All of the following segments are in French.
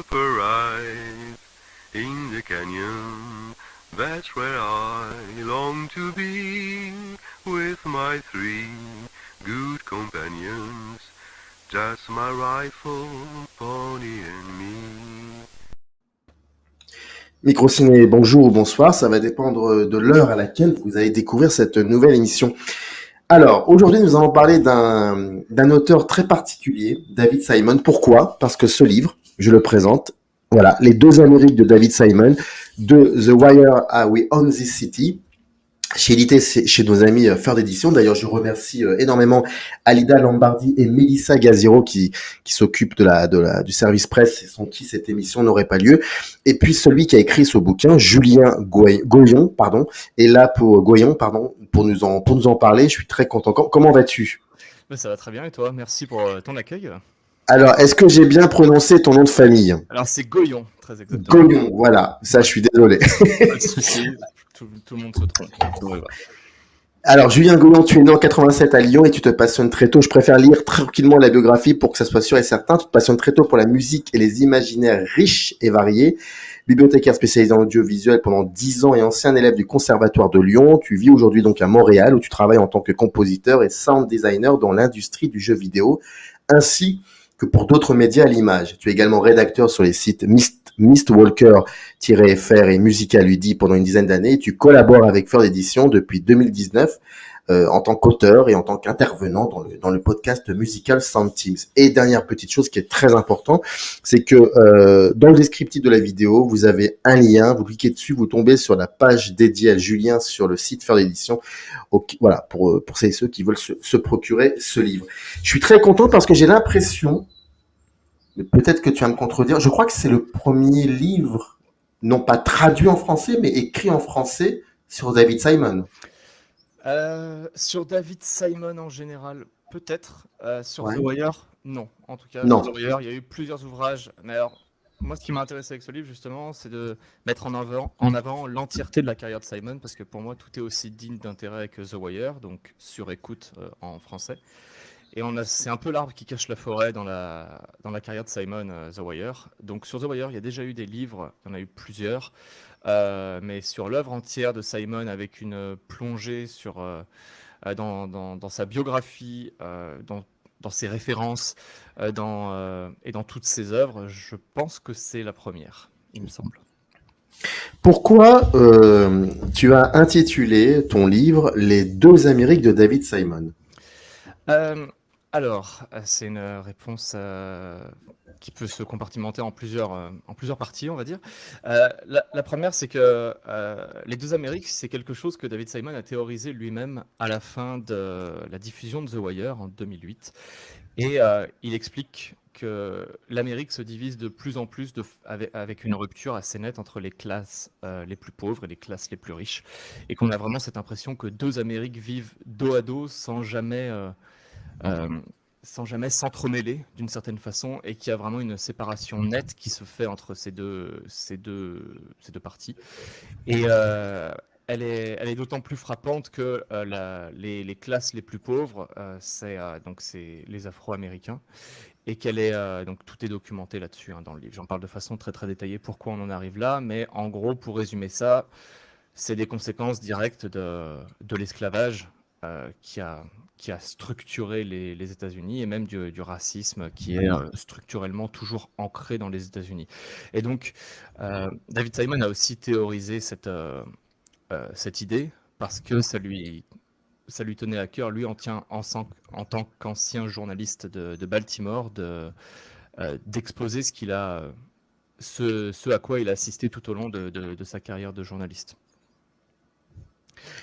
up arrive in the canyon. That's where I long to be with my three good companions. Just my rifle, pony and me. Microciné, bonjour ou bonsoir, ça va dépendre de l'heure à laquelle vous allez découvrir cette nouvelle émission. Alors, aujourd'hui, nous allons parler d'un auteur très particulier, David Simon. Pourquoi ? Parce que ce livre, je le présente, voilà, Les deux Amériques de David Simon, de The Wire à We Own This City, édité chez nos amis Faire d'édition. D'ailleurs, je remercie énormément Alida Lombardi et Melissa Gaziro qui s'occupent du service presse et sans qui cette émission n'aurait pas lieu. Et puis celui qui a écrit ce bouquin, Julien Goyon, est là pour nous en parler. Je suis très content. Comment vas-tu ? Ça va très bien et toi ? Merci pour ton accueil. Alors, est-ce que j'ai bien prononcé ton nom de famille ? Alors c'est Goyon, très exactement. Goyon, voilà. Ça, je suis désolé. Pas de souci, tout le monde se trompe. Alors, Julien Goyon, tu es né en 87 à Lyon et tu te passionnes très tôt. Je préfère lire tranquillement la biographie pour que ça soit sûr et certain. Tu te passionnes très tôt pour la musique et les imaginaires riches et variés. Bibliothécaire spécialisé en audiovisuel pendant 10 ans et ancien élève du Conservatoire de Lyon. Tu vis aujourd'hui donc à Montréal où tu travailles en tant que compositeur et sound designer dans l'industrie du jeu vidéo, ainsi que pour d'autres médias à l'image. Tu es également rédacteur sur les sites Mistwalker-FR et Musicaludi pendant une dizaine d'années. Tu collabores avec Fleur d'édition depuis 2019 en tant qu'auteur et en tant qu'intervenant dans le podcast musical Sound Teams. Et dernière petite chose qui est très importante, c'est que dans le descriptif de la vidéo, vous avez un lien, vous cliquez dessus, vous tombez sur la page dédiée à Julien sur le site Fleur d'édition. Voilà, pour celles et ceux qui veulent se procurer ce livre. Je suis très content parce que j'ai l'impression, peut-être que tu vas me contredire, je crois que c'est le premier livre, non pas traduit en français, mais écrit en français sur David Simon. Sur David Simon en général, peut-être. Sur Ouais. The Wire, non. En tout cas, Non. sur The Wire, il y a eu plusieurs ouvrages. Mais alors, moi, ce qui m'a intéressé avec ce livre, justement, c'est de mettre en avant l'entièreté de la carrière de Simon, parce que pour moi, tout est aussi digne d'intérêt que The Wire, donc sur écoute en français. Et c'est un peu l'arbre qui cache la forêt dans la carrière de Simon, The Wire. Donc sur The Wire, il y a déjà eu des livres, il y en a eu plusieurs, mais sur l'œuvre entière de Simon, avec une plongée dans sa biographie, dans ses références, et dans toutes ses œuvres, je pense que c'est la première, il me semble. Pourquoi tu as intitulé ton livre « Les deux Amériques de David Simon » ? Alors, c'est une réponse qui peut se compartimenter en plusieurs parties, on va dire. La première, c'est que les deux Amériques, c'est quelque chose que David Simon a théorisé lui-même à la fin de la diffusion de The Wire en 2008. Et il explique que l'Amérique se divise de plus en plus avec une rupture assez nette entre les classes les plus pauvres et les classes les plus riches. Et qu'on a vraiment cette impression que deux Amériques vivent dos à dos sans jamais s'entremêler d'une certaine façon, et qu'il y a vraiment une séparation nette qui se fait entre ces deux parties. Et elle est d'autant plus frappante que les classes les plus pauvres, c'est les Afro-Américains, et donc tout est documenté là-dessus dans le livre. J'en parle de façon très très détaillée pourquoi on en arrive là, mais en gros, pour résumer ça, c'est des conséquences directes de l'esclavage qui a structuré les États-Unis, et même du racisme qui est structurellement toujours ancré dans les États-Unis. Et donc, David Simon a aussi théorisé cette idée parce que ça lui tenait à cœur, lui en tant qu'ancien journaliste de Baltimore, d'exposer ce à quoi il a assisté tout au long de sa carrière de journaliste.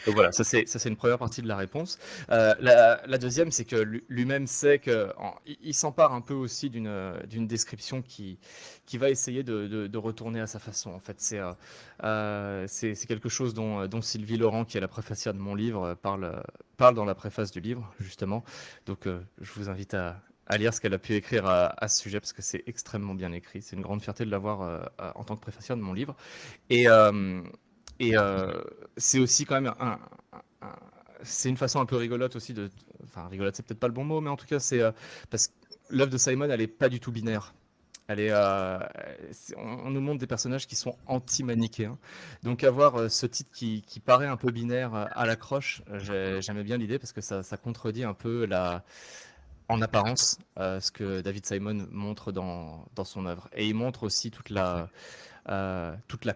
Donc voilà, ça c'est une première partie de la réponse. La deuxième, c'est que lui-même sait qu'il s'empare un peu aussi d'une description qui va essayer de retourner à sa façon. En fait, c'est quelque chose dont Sylvie Laurent, qui est la préfacière de mon livre, parle dans la préface du livre, justement. Donc je vous invite à lire ce qu'elle a pu écrire à ce sujet, parce que c'est extrêmement bien écrit. C'est une grande fierté de l'avoir en tant que préfacière de mon livre. Et c'est aussi quand même c'est une façon un peu rigolote aussi enfin rigolote, c'est peut-être pas le bon mot, mais en tout cas c'est parce que l'œuvre de Simon, elle est pas du tout binaire. On nous montre des personnages qui sont anti-manichéens. Donc avoir ce titre qui paraît un peu binaire à l'accroche, j'aimais bien l'idée parce que ça contredit un peu en apparence ce que David Simon montre dans son œuvre. Et il montre aussi toute la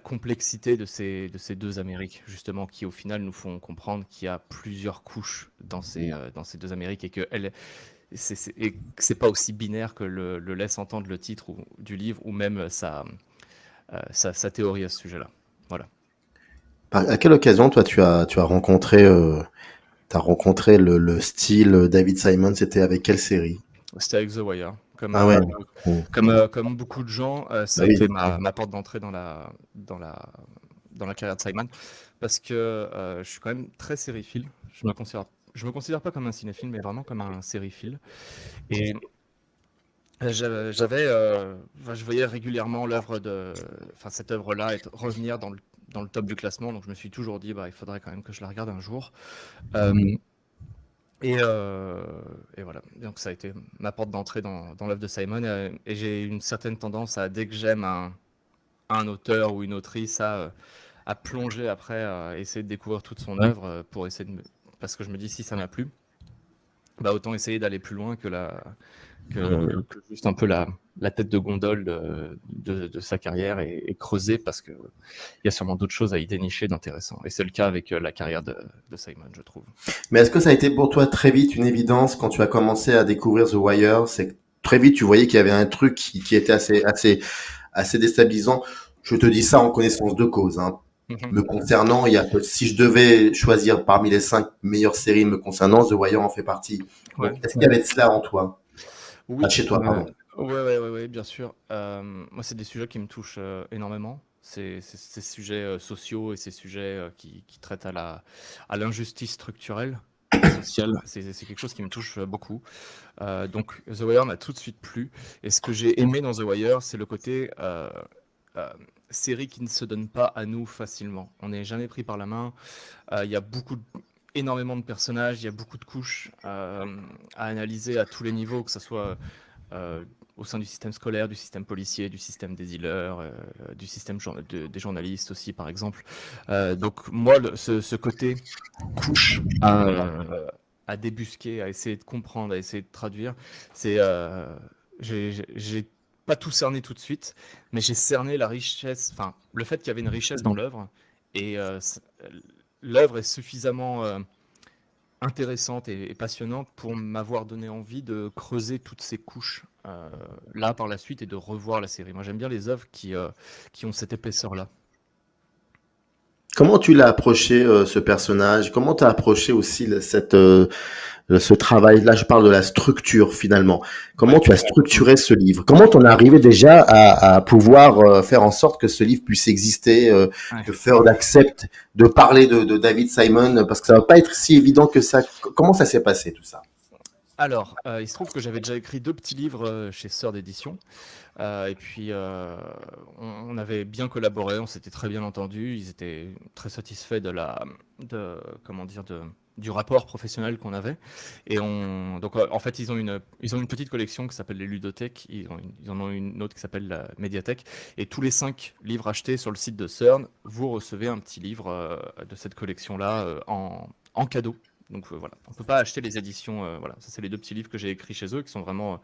complexité de ces deux Amériques, justement, qui au final nous font comprendre qu'il y a plusieurs couches dans ces deux Amériques et que et que c'est pas aussi binaire que le laisse entendre le titre du livre ou même sa théorie à ce sujet-là. Voilà. À quelle occasion, toi, tu as rencontré, t'as rencontré le style David Simon? C'était avec quelle série? C'était avec The Wire. Ah ouais. Mm. Comme beaucoup de gens, ça Bah a oui. été ma porte d'entrée dans la carrière de Simon parce que je suis quand même très sériephile. Je me considère pas comme un cinéphile, mais vraiment comme un sériephile. Et je voyais régulièrement cette œuvre-là revenir dans le top du classement, donc je me suis toujours dit, bah, il faudrait quand même que je la regarde un jour. Euh, et, euh, et voilà, donc ça a été ma porte d'entrée dans l'œuvre de Simon, et j'ai une certaine tendance dès que j'aime un auteur ou une autrice, à plonger après, à essayer de découvrir toute son œuvre pour essayer parce que je me dis, si ça m'a plu, bah, autant essayer d'aller plus loin que juste un peu la tête de gondole de sa carrière et creuser parce qu'il y a sûrement d'autres choses à y dénicher d'intéressant. Et c'est le cas avec la carrière de Simon, je trouve. Mais est-ce que ça a été pour toi très vite une évidence quand tu as commencé à découvrir The Wire? C'est que très vite tu voyais qu'il y avait un truc qui était assez déstabilisant. Je te dis ça en connaissance de cause, hein. Me concernant, si je devais choisir parmi les 5 meilleures séries me concernant, The Wire en fait partie. Ouais. Donc, est-ce qu'il y avait de cela en toi? Oui, Chez toi, pardon. ouais, bien sûr. Moi, c'est des sujets qui me touchent énormément. Ces sujets sociaux et ces sujets qui traitent à l'injustice structurelle et sociale. C'est quelque chose qui me touche beaucoup. Donc, The Wire m'a tout de suite plu. Et ce que j'ai aimé dans The Wire, c'est le côté série qui ne se donne pas à nous facilement. On n'est jamais pris par la main. Il y a énormément de personnages, il y a beaucoup de couches à analyser à tous les niveaux, que ce soit au sein du système scolaire, du système policier, du système des dealers, du système des journalistes aussi, par exemple. Donc moi, ce côté couche à débusquer, à essayer de comprendre, à essayer de traduire, j'ai pas tout cerné tout de suite, mais j'ai cerné la richesse, enfin le fait qu'il y avait une richesse dans l'œuvre, et l'œuvre est suffisamment intéressante et passionnante pour m'avoir donné envie de creuser toutes ces couches là par la suite et de revoir la série. Moi j'aime bien les œuvres qui ont cette épaisseur-là. Comment tu l'as approché, ce personnage? Comment tu as approché aussi ce travail? Là, je parle de la structure finalement. Comment Ouais. tu as structuré ce livre? Comment t'en es arrivé déjà à pouvoir faire en sorte que ce livre puisse exister, Ouais. que Ferd accepte de parler de David Simon? Parce que ça va pas être si évident que ça. Comment ça s'est passé tout ça? Alors, il se trouve que j'avais déjà écrit 2 petits livres chez Sœur d'édition. Et puis, on avait bien collaboré, on s'était très bien entendu. Ils étaient très satisfaits comment dire, du rapport professionnel qu'on avait. Et donc, en fait, ils ont une petite collection qui s'appelle les ludothèques. Ils en ont une autre qui s'appelle la médiathèque. Et tous les 5 livres achetés sur le site de CERN, vous recevez un petit livre de cette collection-là en cadeau. Donc voilà, on peut pas acheter les éditions. Voilà, ça c'est les 2 petits livres que j'ai écrits chez eux, qui sont vraiment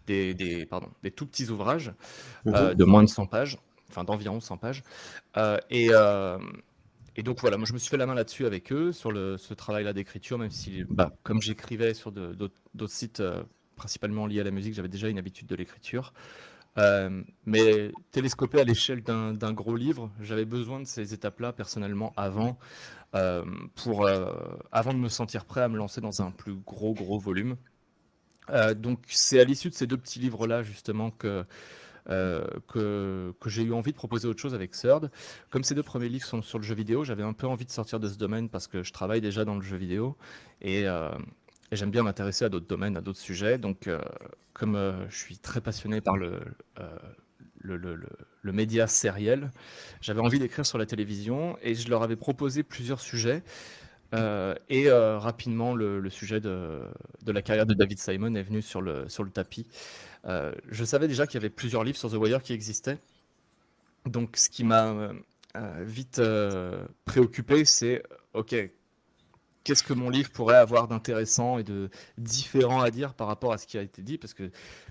des tout petits ouvrages de moins de 100 pages, enfin d'environ 100 pages. Et donc voilà, moi je me suis fait la main là-dessus avec eux, sur ce travail-là d'écriture, même si, comme j'écrivais sur d'autres sites, principalement liés à la musique, j'avais déjà une habitude de l'écriture. Mais télescopé à l'échelle d'un gros livre, j'avais besoin de ces étapes-là personnellement avant de me sentir prêt à me lancer dans un plus gros volume. Donc c'est à l'issue de ces 2 petits livres-là justement que j'ai eu envie de proposer autre chose avec Third. Comme ces 2 premiers livres sont sur le jeu vidéo, j'avais un peu envie de sortir de ce domaine parce que je travaille déjà dans le jeu vidéo et j'aime bien m'intéresser à d'autres domaines, à d'autres sujets. Donc comme je suis très passionné par le média sériel, j'avais envie d'écrire sur la télévision et je leur avais proposé plusieurs sujets. Rapidement, le sujet de la carrière de David Simon est venu sur le tapis. Je savais déjà qu'il y avait plusieurs livres sur The Wire qui existaient. Donc, ce qui m'a vite préoccupé, c'est, OK, qu'est-ce que mon livre pourrait avoir d'intéressant et de différent à dire par rapport à ce qui a été dit? Parce que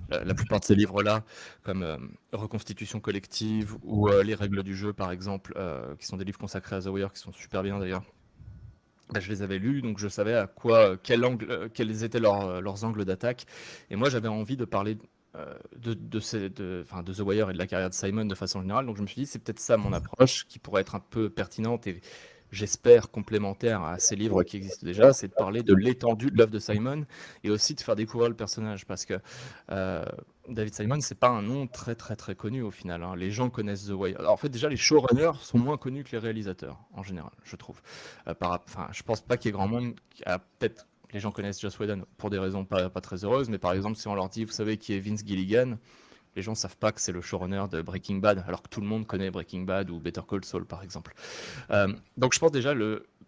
la plupart de ces livres-là, comme Reconstitution collective ou Les règles du jeu, par exemple, qui sont des livres consacrés à The Wire, qui sont super bien d'ailleurs, bah, je les avais lus, donc je savais à quoi, quels étaient leurs angles d'attaque. Et moi, j'avais envie de parler de The Wire et de la carrière de Simon de façon générale. Donc je me suis dit, c'est peut-être ça mon approche qui pourrait être un peu pertinente et j'espère complémentaire à ces livres qui existent déjà, c'est de parler de l'étendue de l'œuvre de Simon et aussi de faire découvrir le personnage parce que euh, David Simon, c'est pas un nom très très très connu au final, hein. Les gens connaissent The Wire. Alors, en fait, déjà, les showrunners sont moins connus que les réalisateurs en général, je trouve. Je pense pas qu'il y ait grand monde. Peut-être les gens connaissent Joss Whedon pour des raisons pas très heureuses, mais par exemple, si on leur dit, vous savez qui est Vince Gilligan, les gens savent pas que c'est le showrunner de Breaking Bad, alors que tout le monde connaît Breaking Bad ou Better Call Saul, par exemple. Donc je pense déjà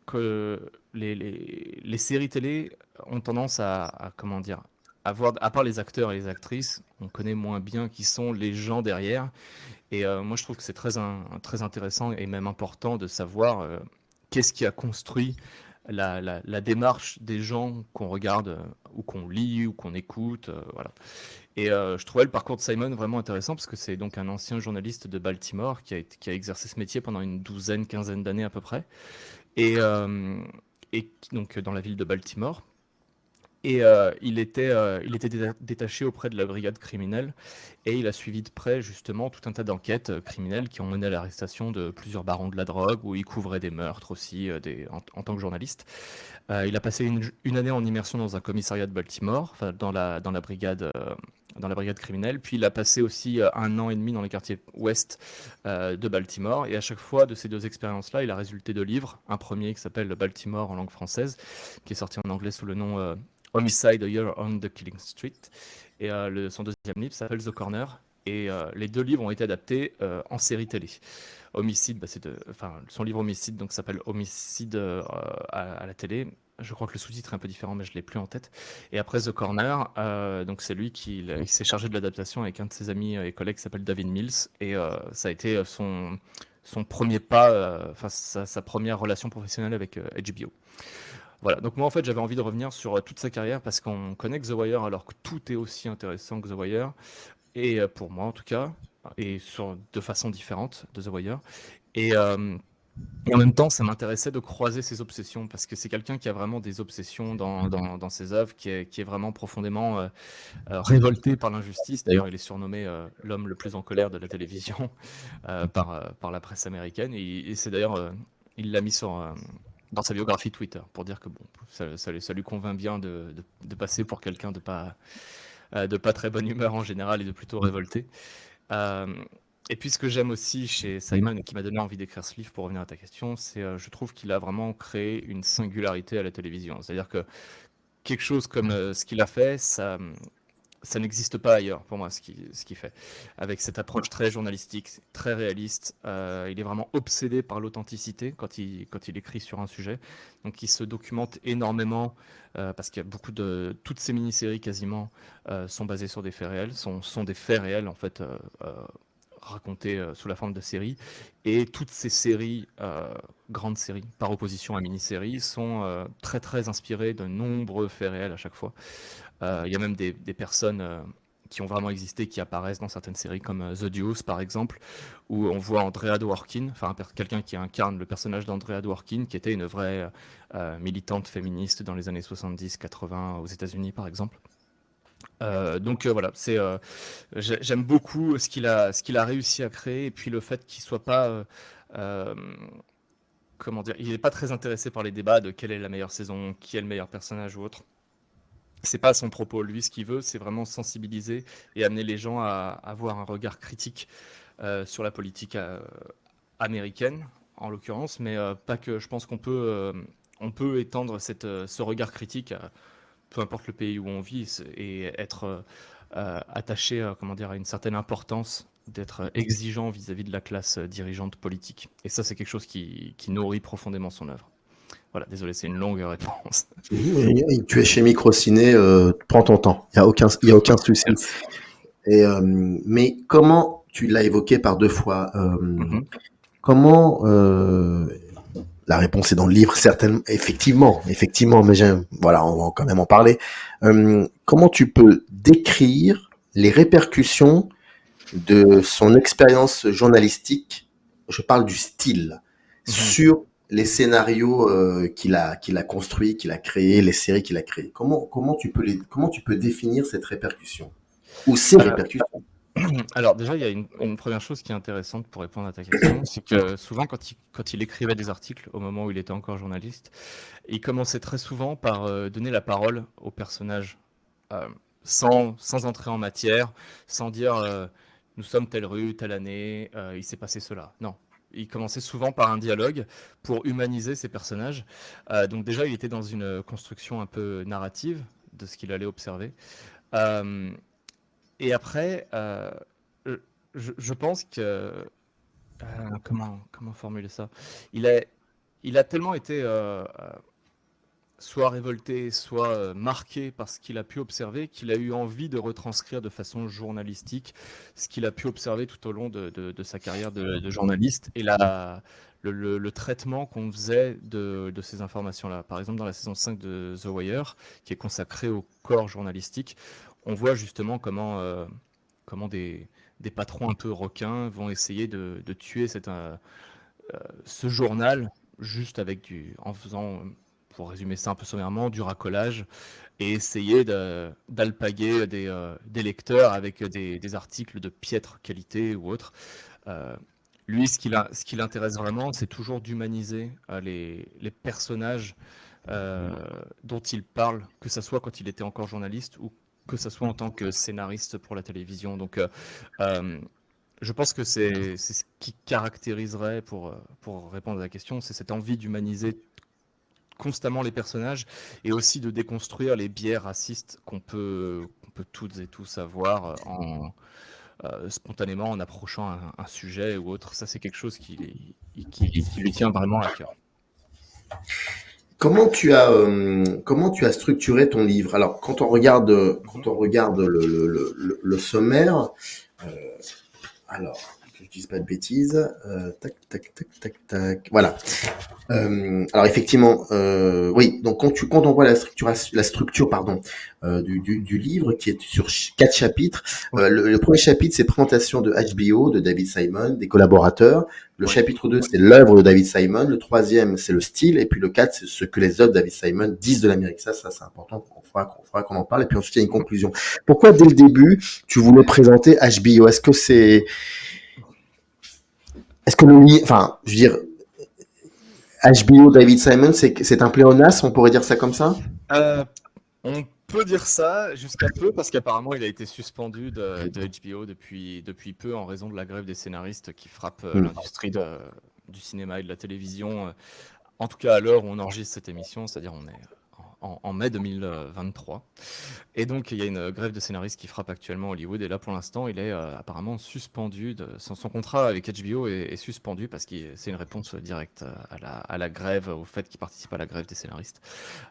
que les séries télé ont tendance comment dire, à part les acteurs et les actrices, on connaît moins bien qui sont les gens derrière. Et moi, je trouve que c'est très intéressant et même important de savoir qu'est-ce qui a construit la démarche des gens qu'on regarde ou qu'on lit ou qu'on écoute. Voilà. Et je trouvais le parcours de Simon vraiment intéressant parce que c'est donc un ancien journaliste de Baltimore qui a exercé ce métier pendant une quinzaine d'années à peu près. Et, donc dans la ville de Baltimore. Et il était détaché auprès de la brigade criminelle et il a suivi de près justement tout un tas d'enquêtes criminelles qui ont mené à l'arrestation de plusieurs barons de la drogue où il couvrait des meurtres aussi en tant que journaliste. Il a passé une année en immersion dans un commissariat de Baltimore, enfin, dans la brigade criminelle, puis il a passé aussi 1 an et demi dans les quartiers ouest de Baltimore et à chaque fois de ces deux expériences-là, il a résulté de livres. Un premier qui s'appelle Baltimore en langue française, qui est sorti en anglais sous le nom Homicide, A Year on the Killing Street. Et son deuxième livre s'appelle The Corner. Et les deux livres ont été adaptés en série télé. Homicide, son livre Homicide donc s'appelle Homicide à la télé. Je crois que le sous-titre est un peu différent, mais je l'ai plus en tête. Et après The Corner, donc c'est lui qui s'est chargé de l'adaptation avec un de ses amis et collègues qui s'appelle David Mills. Et ça a été son premier pas, sa première relation professionnelle avec HBO. Voilà, donc moi en fait j'avais envie de revenir sur toute sa carrière parce qu'on connaît que The Wire alors que tout est aussi intéressant que The Wire, et pour moi en tout cas, et de façon différente de The Wire. Et, euh, et en même temps ça m'intéressait de croiser ses obsessions parce que c'est quelqu'un qui a vraiment des obsessions dans ses œuvres, qui est vraiment profondément révolté par l'injustice. D'ailleurs il est surnommé l'homme le plus en colère de la télévision par la presse américaine, et c'est d'ailleurs, il l'a mis dans sa biographie Twitter, pour dire que bon, ça lui convainc bien de passer pour quelqu'un de pas très bonne humeur en général et de plutôt révolté. Euh, et puis ce que j'aime aussi chez Simon et qui m'a donné envie d'écrire ce livre, pour revenir à ta question, c'est je trouve qu'il a vraiment créé une singularité à la télévision. C'est-à-dire que quelque chose comme ce qu'il a fait, ça n'existe pas ailleurs pour moi ce qu'il fait. Avec cette approche très journalistique, très réaliste, il est vraiment obsédé par l'authenticité quand il écrit sur un sujet. Donc il se documente énormément parce qu'il y a toutes ces mini-séries quasiment sont basées sur des faits réels, sont des faits réels en fait racontés sous la forme de séries. Et toutes ces séries, grandes séries, par opposition à mini-séries, sont très très inspirées de nombreux faits réels à chaque fois. Il y a même des personnes qui ont vraiment existé qui apparaissent dans certaines séries comme The Deuce par exemple, où on voit Andrea Dworkin, enfin quelqu'un qui incarne le personnage d'Andrea Dworkin, qui était une vraie militante féministe dans les années 70-80 aux États-Unis par exemple. Donc voilà, j'aime beaucoup ce qu'il a réussi à créer, et puis le fait qu'il soit pas euh, comment dire, il n'est pas très intéressé par les débats de quelle est la meilleure saison, qui est le meilleur personnage ou autre. C'est pas son propos. Lui, ce qu'il veut, c'est vraiment sensibiliser et amener les gens à avoir un regard critique sur la politique américaine, en l'occurrence, mais pas que. Je pense on peut étendre ce regard critique à peu importe le pays où on vit et être attaché, comment dire, à une certaine importance, d'être exigeant vis-à-vis de la classe dirigeante politique. Et ça, c'est quelque chose qui nourrit profondément son œuvre. Voilà, désolé, c'est une longue réponse. Et tu es chez Microciné, prends ton temps. Il y a aucun souci. Merci. Et, mais comment, tu l'as évoqué par 2 fois, Mhm. comment, la réponse est dans le livre, certainement, effectivement, mais voilà, on va quand même en parler. Comment tu peux décrire les répercussions de son expérience journalistique, je parle du style, Mhm. sur les scénarios qu'il a construits, qu'il a créés, les séries qu'il a créées. Comment tu peux définir cette répercussion ou ces Euh, répercussions? Alors déjà, il y a une première chose qui est intéressante pour répondre à ta question, c'est que souvent quand il écrivait des articles au moment où il était encore journaliste, il commençait très souvent par donner la parole aux personnages, euh, sans entrer en matière, sans dire nous sommes telle rue, telle année, il s'est passé cela. Non. Il commençait souvent par un dialogue pour humaniser ces personnages. Donc déjà, il était dans une construction un peu narrative de ce qu'il allait observer. Euh, et après, je, je pense que... comment formuler ça? Il a, il a tellement été soit révolté, soit marqué par ce qu'il a pu observer, qu'il a eu envie de retranscrire de façon journalistique ce qu'il a pu observer tout au long de sa carrière de journaliste et le traitement qu'on faisait de ces informations-là. Par exemple, dans la saison 5 de The Wire, qui est consacrée au corps journalistique, on voit justement comment des patrons un peu requins vont essayer de tuer ce journal juste en faisant, pour résumer ça un peu sommairement, du racolage et essayer d'alpaguer des lecteurs avec des articles de piètre qualité ou autre. Euh, Lui, ce qui l'intéresse vraiment, c'est toujours d'humaniser les personnages dont il parle, que ce soit quand il était encore journaliste ou que ce soit en tant que scénariste pour la télévision. Donc, euh, je pense que c'est ce qui caractériserait, pour répondre à la question, c'est cette envie d'humaniser constamment les personnages et aussi de déconstruire les biais racistes qu'on peut toutes et tous avoir spontanément en approchant un sujet ou autre. Ça, c'est quelque chose qui lui tient vraiment à cœur. Comment tu as structuré ton livre? Alors, quand on regarde le sommaire, euh, alors, que je dise pas de bêtises, tac, tac, tac, tac, tac, voilà. Alors effectivement, oui. Donc quand on voit la structure, pardon, du livre qui est sur 4 chapitres. Oui, Le premier chapitre, c'est présentation de HBO, de David Simon, des collaborateurs. Le oui. chapitre 2, c'est l'œuvre de David Simon. Le troisième, c'est le style. Et puis le 4, c'est ce que les œuvres de David Simon disent de l'Amérique. Ça c'est important. On fera qu'on en parle. Et puis ensuite, il y a une conclusion. Pourquoi dès le début, tu voulais présenter HBO? Est-ce que enfin, je veux dire, HBO, David Simon, c'est un pléonasme, on pourrait dire ça comme ça? Euh, on peut dire ça jusqu'à peu, parce qu'apparemment il a été suspendu de HBO depuis peu en raison de la grève des scénaristes qui frappe Hmm. l'industrie du cinéma et de la télévision. En tout cas, à l'heure où on enregistre cette émission, c'est-à-dire on est en mai 2023. Et donc, il y a une grève de scénaristes qui frappe actuellement Hollywood. Et là, pour l'instant, il est apparemment suspendu. Son contrat avec HBO est suspendu parce que c'est une réponse directe à la grève, au fait qu'il participe à la grève des scénaristes.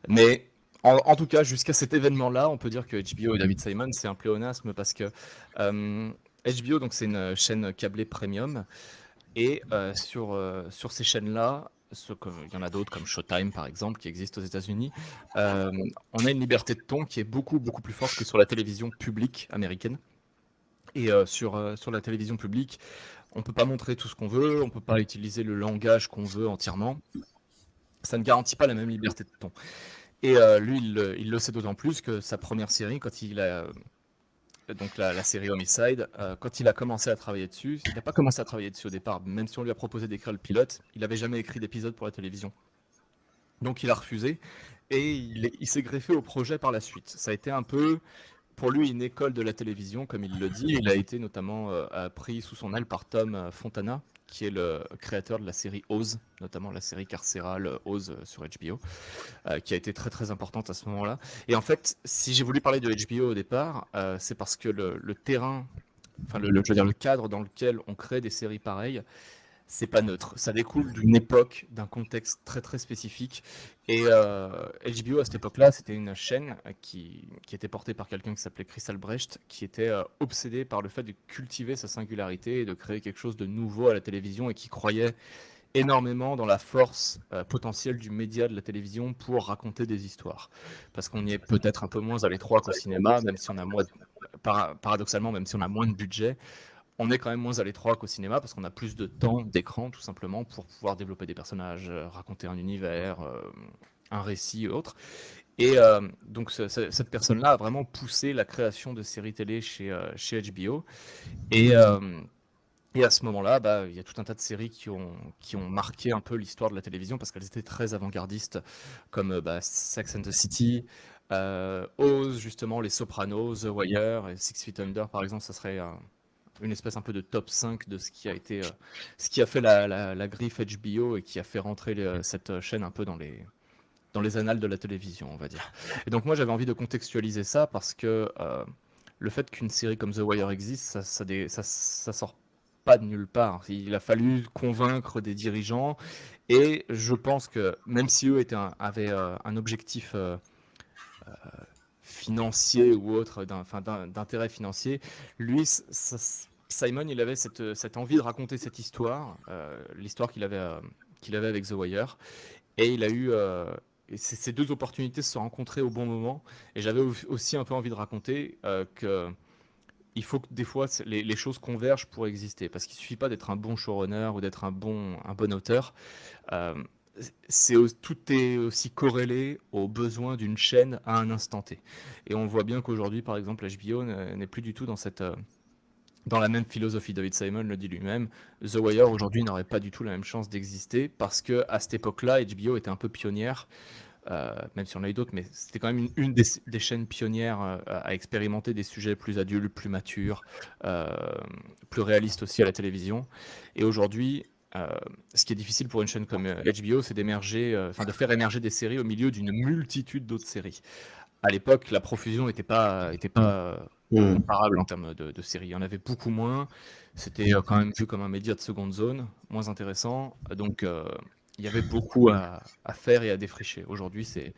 Mais en tout cas, jusqu'à cet événement-là, on peut dire que HBO et David Simon, c'est un pléonasme parce que HBO, donc, c'est une chaîne câblée premium. Et sur ces chaînes-là, il y en a d'autres comme Showtime par exemple qui existent aux États-Unis, euh, on a une liberté de ton qui est beaucoup beaucoup plus forte que sur la télévision publique américaine. Et sur la télévision publique, on peut pas montrer tout ce qu'on veut, on peut pas utiliser le langage qu'on veut entièrement. Ça ne garantit pas la même liberté de ton. Et lui, il le sait d'autant plus que sa première série, quand il a donc la série Homicide, quand il a commencé à travailler dessus, il n'a pas commencé à travailler dessus au départ, même si on lui a proposé d'écrire le pilote, il n'avait jamais écrit d'épisode pour la télévision. Donc il a refusé et il s'est greffé au projet par la suite. Ça a été un peu, pour lui, une école de la télévision, comme il le dit. Il a été notamment pris sous son aile par Tom Fontana, qui est le créateur de la série Oz, notamment la série carcérale Oz sur HBO, qui a été très très importante à ce moment-là. Et en fait, si j'ai voulu parler de HBO au départ, c'est parce que le terrain, enfin je veux dire le cadre dans lequel on crée des séries pareilles, c'est pas neutre. Ça découle d'une époque, d'un contexte très très spécifique. Et HBO à cette époque-là, c'était une chaîne qui était portée par quelqu'un qui s'appelait Chris Albrecht, qui était obsédé par le fait de cultiver sa singularité et de créer quelque chose de nouveau à la télévision et qui croyait énormément dans la force potentielle du média de la télévision pour raconter des histoires. Parce qu'on y est peut-être un peu moins à l'étroit qu'au cinéma, même si on a moins, paradoxalement, même si on a moins de budget, on est quand même moins à l'étroit qu'au cinéma parce qu'on a plus de temps d'écran tout simplement pour pouvoir développer des personnages, raconter un univers, un récit et autres. Et donc cette personne-là a vraiment poussé la création de séries télé chez HBO. Et, et à ce moment-là, bah, il y a tout un tas de séries qui ont marqué un peu l'histoire de la télévision parce qu'elles étaient très avant-gardistes, comme Sex and the City, Oz, justement, Les Sopranos, The Wire et Six Feet Under, par exemple, ça serait une espèce un peu de top 5 de ce qui a été, ce qui a fait la griffe HBO et qui a fait rentrer cette chaîne un peu dans les annales de la télévision, on va dire. Et donc moi, j'avais envie de contextualiser ça parce que le fait qu'une série comme The Wire existe, ça sort pas de nulle part. Il a fallu convaincre des dirigeants et je pense que même si eux avaient un objectif financier ou autre, d'intérêt financier, lui, Simon, il avait cette envie de raconter cette histoire, l'histoire qu'il avait avec The Wire, et il a eu et ces deux opportunités se sont rencontrées au bon moment. Et j'avais aussi un peu envie de raconter que il faut que des fois les choses convergent pour exister, parce qu'il suffit pas d'être un bon showrunner ou d'être un bon auteur. Euh, tout est aussi corrélé aux besoins d'une chaîne à un instant T. Et on voit bien qu'aujourd'hui, par exemple, HBO n'est plus du tout dans la même philosophie. David Simon le dit lui-même. The Wire aujourd'hui n'aurait pas du tout la même chance d'exister parce que à cette époque-là, HBO était un peu pionnière. Même si on a eu d'autres, mais c'était quand même une des chaînes pionnières à expérimenter des sujets plus adultes, plus matures, plus réalistes aussi à la télévision. Et aujourd'hui, ce qui est difficile pour une chaîne comme HBO, c'est de faire émerger des séries au milieu d'une multitude d'autres séries. À l'époque, la profusion n'était pas comparable en termes de séries. Il y en avait beaucoup moins. C'était quand même vu comme un média de seconde zone, moins intéressant. Donc, il y avait beaucoup à faire et à défricher. Aujourd'hui, c'est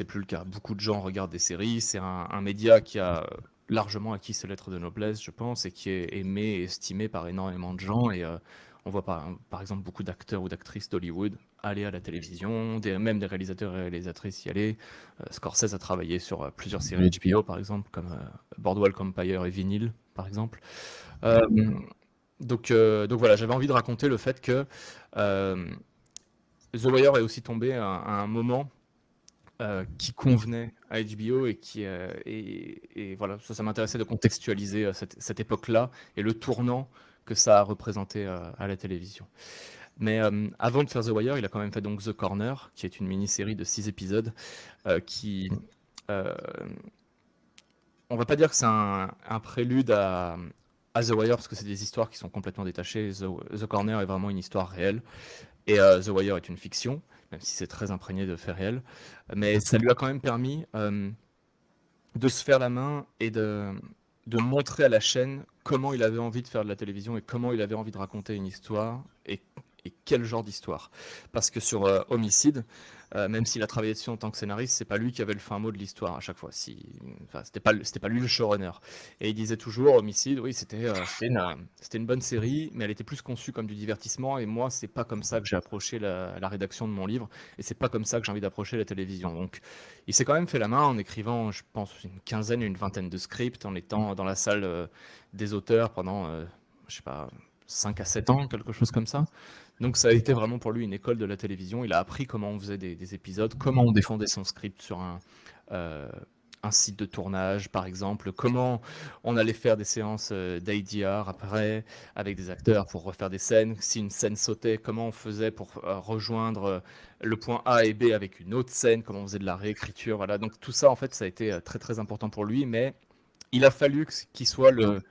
plus le cas. Beaucoup de gens regardent des séries. C'est un média qui a largement acquis ses lettres de noblesse, je pense, et qui est aimé et estimé par énormément de gens. Et on voit par exemple beaucoup d'acteurs ou d'actrices d'Hollywood aller à la télévision, même des réalisateurs et réalisatrices y aller. Scorsese a travaillé sur plusieurs séries HBO, par exemple, comme Boardwalk Empire et Vinyl, par exemple. Donc voilà, j'avais envie de raconter le fait que The Wire est aussi tombé à un moment qui convenait à HBO et voilà, ça m'intéressait de contextualiser cette époque-là et le tournant que ça a représenté à la télévision. Mais avant de faire The Wire, il a quand même fait donc The Corner, qui est une mini-série de 6 épisodes qui... on va pas dire que c'est un prélude à The Wire, parce que c'est des histoires qui sont complètement détachées. The Corner est vraiment une histoire réelle, et The Wire est une fiction, même si c'est très imprégné de faits réels. Mais ça lui a quand même permis de se faire la main et de montrer à la chaîne comment il avait envie de faire de la télévision et comment il avait envie de raconter une histoire et quel genre d'histoire. Parce que sur Homicide, même s'il a travaillé dessus en tant que scénariste, c'est pas lui qui avait le fin mot de l'histoire à chaque fois. C'était pas lui le showrunner. Et il disait toujours, Homicide, oui, c'était une bonne série, mais elle était plus conçue comme du divertissement. Et moi, c'est pas comme ça que j'ai approché la rédaction de mon livre, et c'est pas comme ça que j'ai envie d'approcher la télévision. Donc, il s'est quand même fait la main en écrivant, je pense, une quinzaine, une vingtaine de scripts, en étant dans la salle des auteurs pendant, je sais pas, 5 à 7 ans, quelque chose comme ça. Donc ça a été vraiment pour lui une école de la télévision. Il a appris comment on faisait des épisodes, comment on défendait son script sur un site de tournage, par exemple, comment on allait faire des séances d'ADR après, avec des acteurs pour refaire des scènes. Si une scène sautait, comment on faisait pour rejoindre le point A et B avec une autre scène, comment on faisait de la réécriture. Voilà. Donc tout ça, en fait, ça a été très très important pour lui, mais il a fallu qu'il soit le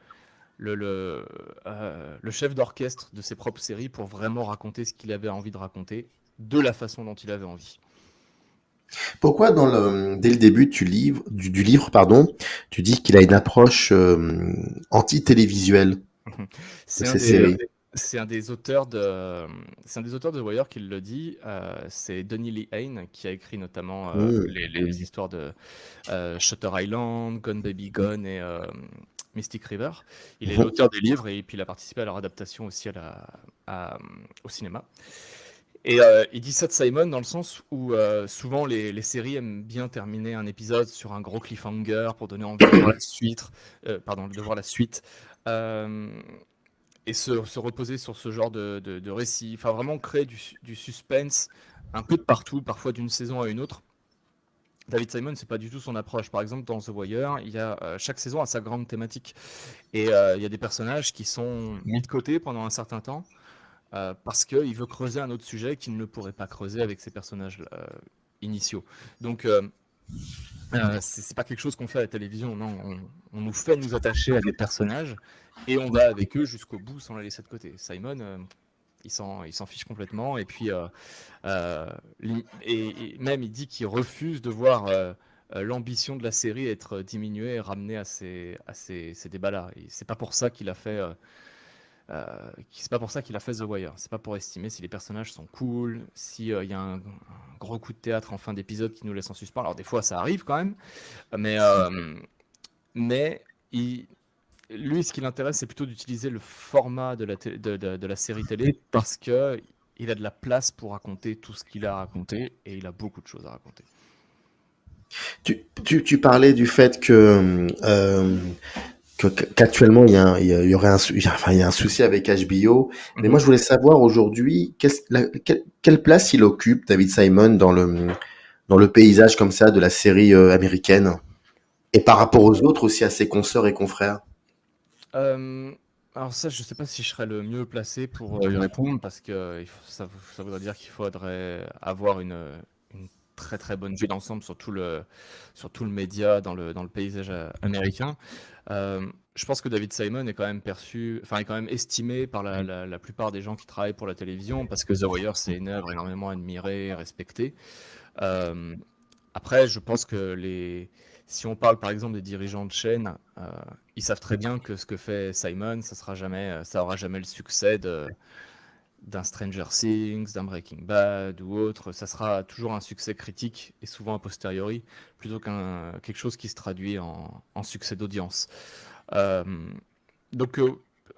chef d'orchestre de ses propres séries pour vraiment raconter ce qu'il avait envie de raconter de la façon dont il avait envie. Pourquoi dès le début du livre, pardon, tu dis qu'il a une approche anti-télévisuelle de C'est ces séries? C'est un des auteurs de, c'est un des auteurs de The Wire qui le dit. C'est Donny Lee Hain qui a écrit notamment Hmm. les histoires de Shutter Island, Gone Baby Gone et Mystic River. Il est Mhm. l'auteur des livres et puis il a participé à leur adaptation aussi au cinéma. Et il dit ça de Simon dans le sens où souvent les séries aiment bien terminer un épisode sur un gros cliffhanger pour donner envie de voir la suite, de voir la suite. Euh, et se reposer sur ce genre de récit. Enfin, vraiment créer du suspense un peu de partout, parfois d'une saison à une autre. David Simon, c'est pas du tout son approche. Par exemple, dans The Wire, il y a chaque saison a sa grande thématique et il y a des personnages qui sont mis de côté pendant un certain temps parce qu'il veut creuser un autre sujet qu'il ne pourrait pas creuser avec ses personnages initiaux. Donc c'est pas quelque chose qu'on fait à la télévision, non. On nous fait nous attacher à des personnages et on va avec eux jusqu'au bout sans les laisser de côté. Simon, il s'en fiche complètement et puis et même il dit qu'il refuse de voir l'ambition de la série être diminuée et ramenée à ces débats-là. Et c'est pas pour ça qu'il a fait. C'est pas pour ça qu'il a fait The Wire. C'est pas pour estimer si les personnages sont cool, si y a un gros coup de théâtre en fin d'épisode qui nous laisse en suspens. Alors des fois ça arrive quand même, mais mais lui ce qui l'intéresse c'est plutôt d'utiliser le format de la série télé parce que il a de la place pour raconter tout ce qu'il a raconté et il a beaucoup de choses à raconter. Tu parlais du fait qu'actuellement il y aurait il y a un souci avec HBO, mais moi je voulais savoir aujourd'hui quelle place il occupe David Simon dans le paysage comme ça de la série américaine et par rapport aux autres aussi à ses consoeurs et confrères. Euh, alors ça, je sais pas si je serais le mieux placé pour y répondre parce que ça voudrait dire qu'il faudrait avoir une très très bonne vue d'ensemble sur tout le média dans le paysage américain. Je pense que David Simon est quand même perçu, enfin est quand même estimé par la plupart des gens qui travaillent pour la télévision parce que The Wire c'est une œuvre énormément admirée, respectée. Euh, Après, je pense que si on parle par exemple des dirigeants de chaîne, ils savent très bien que ce que fait Simon, ça aura jamais le succès d'un Stranger Things, d'un Breaking Bad ou autre. Ça sera toujours un succès critique et souvent a posteriori, plutôt quelque chose qui se traduit en succès d'audience. Euh, donc,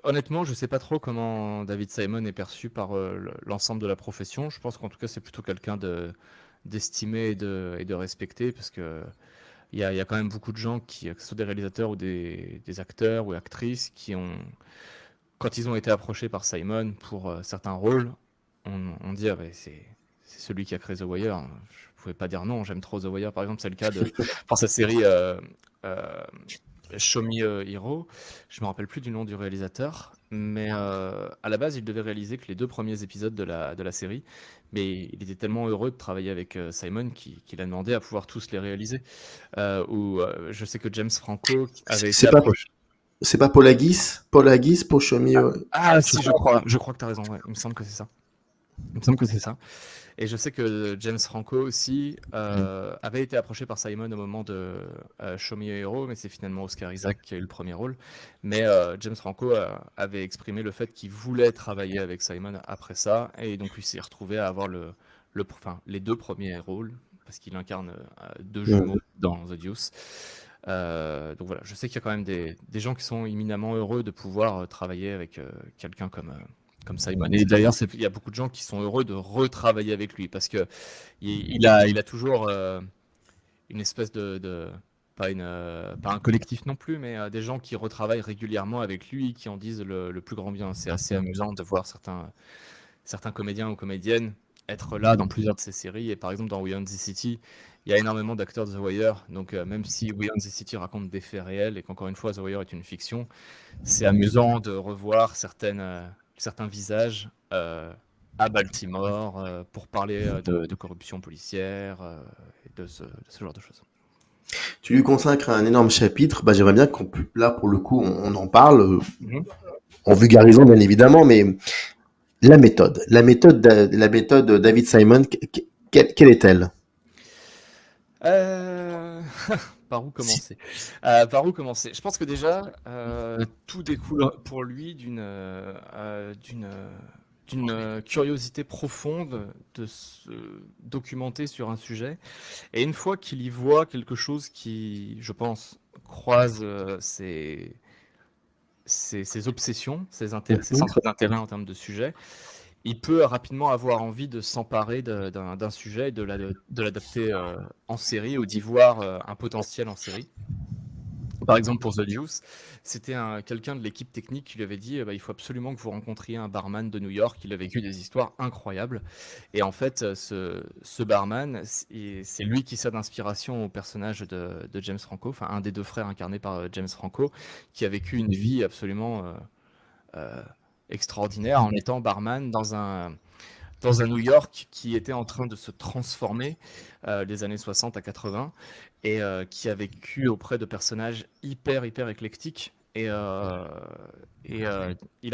honnêtement, je ne sais pas trop comment David Simon est perçu par l'ensemble de la profession. Je pense qu'en tout cas, c'est plutôt quelqu'un d'estimé et de respecté parce que il y a quand même beaucoup de gens que ce soit des réalisateurs ou des acteurs ou actrices, quand ils ont été approchés par Simon pour certains rôles, on dit ah, c'est celui qui a créé The Wire. Je pouvais pas dire non, j'aime trop The Wire. Par exemple, c'est le cas pour sa série euh, Show Me Hero. Je me rappelle plus du nom du réalisateur, mais à la base, il devait réaliser que les 2 premiers épisodes de la série, mais il était tellement heureux de travailler avec Simon qu'il a demandé à pouvoir tous les réaliser. Je sais que James Franco avait été C'est pas approché. c'est pas Paul Haggis pour Show Me. Ah si, je crois que tu as raison, ouais. Il me semble que c'est ça. Il me semble que c'est ça. Et je sais que James Franco aussi avait été approché par Simon au moment de Show Me a Hero, mais c'est finalement Oscar Isaac qui a eu le premier rôle. Mais James Franco avait exprimé le fait qu'il voulait travailler avec Simon après ça, et donc il s'est retrouvé à avoir les 2 premiers rôles, parce qu'il incarne 2 jumeaux dans The Deuce. Donc voilà, je sais qu'il y a quand même des gens qui sont éminemment heureux de pouvoir travailler avec quelqu'un comme Simon. Et d'ailleurs, il y a beaucoup de gens qui sont heureux de retravailler avec lui parce que il a toujours une espèce pas un collectif non plus, mais des gens qui retravaillent régulièrement avec lui, qui en disent le plus grand bien. C'est assez amusant de voir certains comédiens ou comédiennes être là dans plusieurs de ces séries. Et par exemple, dans We Own the City, il y a énormément d'acteurs de The Wire. Donc, même si We Own the City raconte des faits réels et qu'encore une fois, The Wire est une fiction, c'est amusant de revoir certains visages à Baltimore pour parler de corruption policière et de ce genre de choses. Tu lui consacres un énorme chapitre. Bah, j'aimerais bien là, pour le coup, on en parle, Mhm. en vulgarisant bien évidemment, mais la méthode David Simon, quelle est-elle? Euh, par où Si. commencer? Par où commencer? Je pense que déjà, tout découle pour lui d'une curiosité profonde de se documenter sur un sujet. Et une fois qu'il y voit quelque chose qui, je pense, croise ses obsessions, ses Mhm. centres d'intérêt en termes de sujet, il peut rapidement avoir envie de s'emparer d'un sujet et de l'adapter en série ou d'y voir un potentiel en série. Par exemple, pour The Juice, c'était quelqu'un de l'équipe technique qui lui avait dit bah, il faut absolument que vous rencontriez un barman de New York. Il a vécu des histoires incroyables. Et en fait, ce barman, c'est lui qui sert d'inspiration au personnage de James Franco, enfin un des deux frères incarnés par James Franco, qui a vécu une vie absolument euh, extraordinaire en étant barman dans un New York qui était en train de se transformer des années 60 à 80 et qui a vécu auprès de personnages hyper, hyper éclectiques. Et il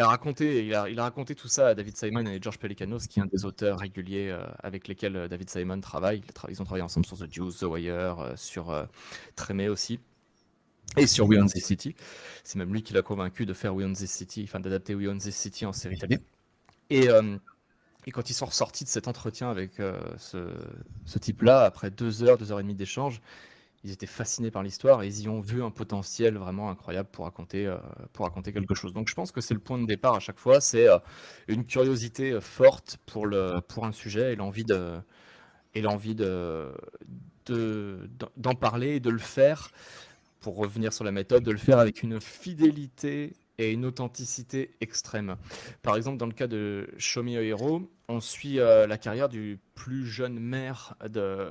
a raconté tout ça à David Simon et George Pelecanos, qui est un des auteurs réguliers avec lesquels David Simon travaille. Ils ont travaillé ensemble sur The Juice, The Wire, sur Tremé aussi, et sur We Own This City. C'est même lui qui l'a convaincu de faire We Own This City, enfin d'adapter We Own This City en série télé. Et quand ils sont ressortis de cet entretien avec ce type-là, après 2 heures et demie d'échange, ils étaient fascinés par l'histoire et ils y ont vu un potentiel vraiment incroyable pour raconter quelque chose. Donc je pense que c'est le point de départ à chaque fois, c'est une curiosité forte pour un sujet et l'envie d'en parler et de le faire, pour revenir sur la méthode, de le faire avec une fidélité et une authenticité extrême. Par exemple, dans le cas de Show Me a Hero, on suit la carrière du plus jeune maire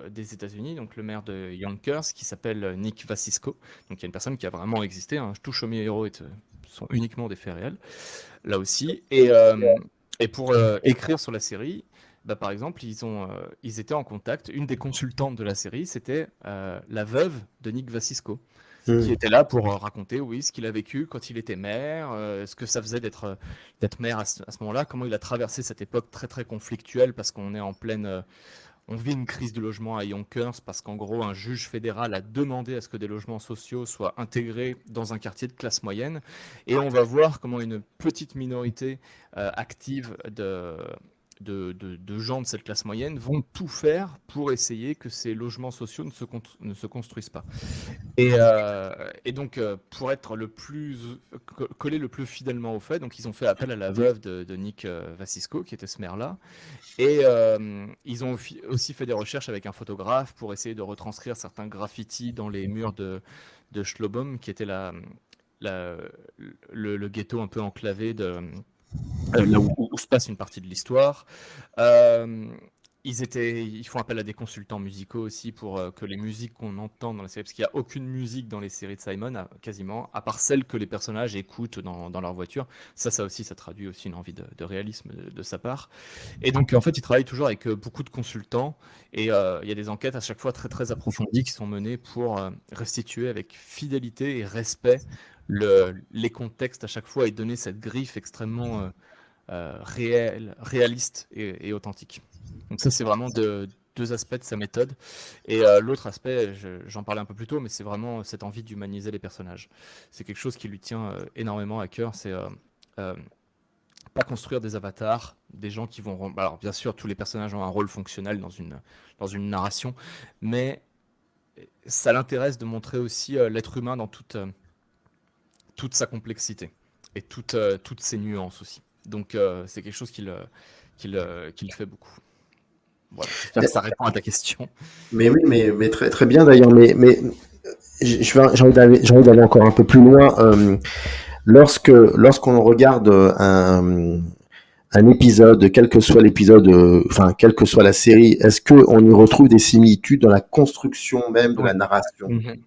des États-Unis, donc le maire de Yonkers, qui s'appelle Nick Vacisco. Donc il y a une personne qui a vraiment existé. Hein. Tout Show Me a Hero sont uniquement des faits réels, là aussi. Et pour écrire sur la série, bah, par exemple, ils étaient en contact. Une des consultantes de la série, c'était la veuve de Nick Vacisco, qui Mhm. était là pour raconter, oui, ce qu'il a vécu quand il était maire, ce que ça faisait d'être maire à ce moment-là, comment il a traversé cette époque très très conflictuelle, parce qu'on est on vit une crise du logement à Yonkers, parce qu'en gros, un juge fédéral a demandé à ce que des logements sociaux soient intégrés dans un quartier de classe moyenne, et on va voir comment une petite minorité active de gens de cette classe moyenne vont tout faire pour essayer que ces logements sociaux ne se construisent pas. Et donc, pour être collé le plus fidèlement au fait, donc ils ont fait appel à la veuve de Nick Vacisco, qui était ce maire-là, et ils ont aussi fait des recherches avec un photographe pour essayer de retranscrire certains graffitis dans les murs de Schlobohm, qui était la- le ghetto un peu enclavé là où se passe une partie de l'histoire. Euh, ils font appel à des consultants musicaux aussi pour que les musiques qu'on entend dans la série, parce qu'il n'y a aucune musique dans les séries de Simon, quasiment, à part celle que les personnages écoutent dans leur voiture. Ça aussi, ça traduit aussi une envie de réalisme de sa part. Et donc, en fait, ils travaillent toujours avec beaucoup de consultants, et il y a des enquêtes à chaque fois très très approfondies qui sont menées pour restituer avec fidélité et respect les contextes à chaque fois et donner cette griffe extrêmement réaliste et authentique. Donc ça, c'est vraiment deux aspects de sa méthode. Et l'autre aspect, j'en parlais un peu plus tôt, mais c'est vraiment cette envie d'humaniser les personnages. C'est quelque chose qui lui tient énormément à cœur. C'est euh, pas construire des avatars, des gens qui vont... Alors bien sûr, tous les personnages ont un rôle fonctionnel dans une narration, mais ça l'intéresse de montrer aussi l'être humain dans toute sa complexité et toutes ses nuances aussi. Donc c'est quelque chose qu'il fait beaucoup. Voilà, j'espère que ça répond à ta question. Mais oui, mais très, très bien d'ailleurs. Mais j'ai envie d'aller encore un peu plus loin. Lorsqu'on regarde un épisode, quel que soit l'épisode, enfin, quelle que soit la série, est-ce qu'on y retrouve des similitudes dans la construction même de Ouais. la narration? Mhm.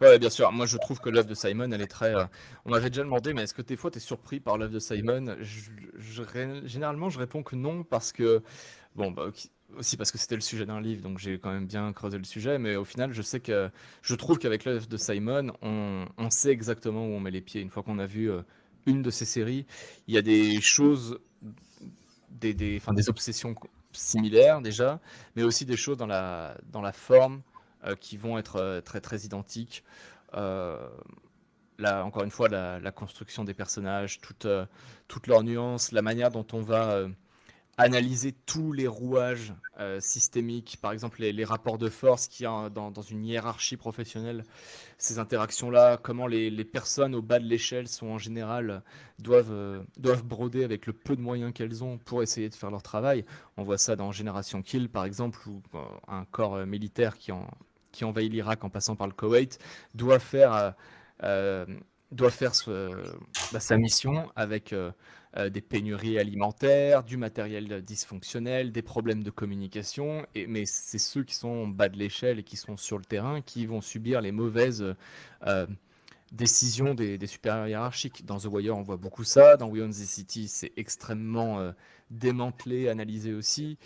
Ouais, bien sûr. Moi, je trouve que l'œuvre de Simon, elle est très. On m'avait déjà demandé, mais est-ce que des fois, tu es surpris par l'œuvre de Simon? Généralement, je réponds que non, parce que. Bon, bah, ok, aussi parce que c'était le sujet d'un livre, donc j'ai quand même bien creusé le sujet, mais au final, je trouve qu'avec l'œuvre de Simon, on sait exactement où on met les pieds. Une fois qu'on a vu une de ses séries, il y a des choses, enfin, des obsessions similaires déjà, mais aussi des choses dans la forme, qui vont être très très identiques. Euh, Là, encore une fois, la construction des personnages, toutes leurs nuances, la manière dont on va analyser tous les rouages systémiques, par exemple les rapports de force qu'il y a dans une hiérarchie professionnelle, ces interactions-là, comment les personnes au bas de l'échelle sont en général doivent broder avec le peu de moyens qu'elles ont pour essayer de faire leur travail. On voit ça dans Génération Kill, par exemple, où un corps militaire qui envahit l'Irak en passant par le Koweït doit faire, euh, euh, doit faire sa mission avec des pénuries alimentaires, du matériel dysfonctionnel, des problèmes de communication. Mais c'est ceux qui sont en bas de l'échelle et qui sont sur le terrain qui vont subir les mauvaises euh, décisions des supérieurs hiérarchiques. Dans The Wire, on voit beaucoup ça. Dans We Own the City, c'est extrêmement démantelé, analysé aussi.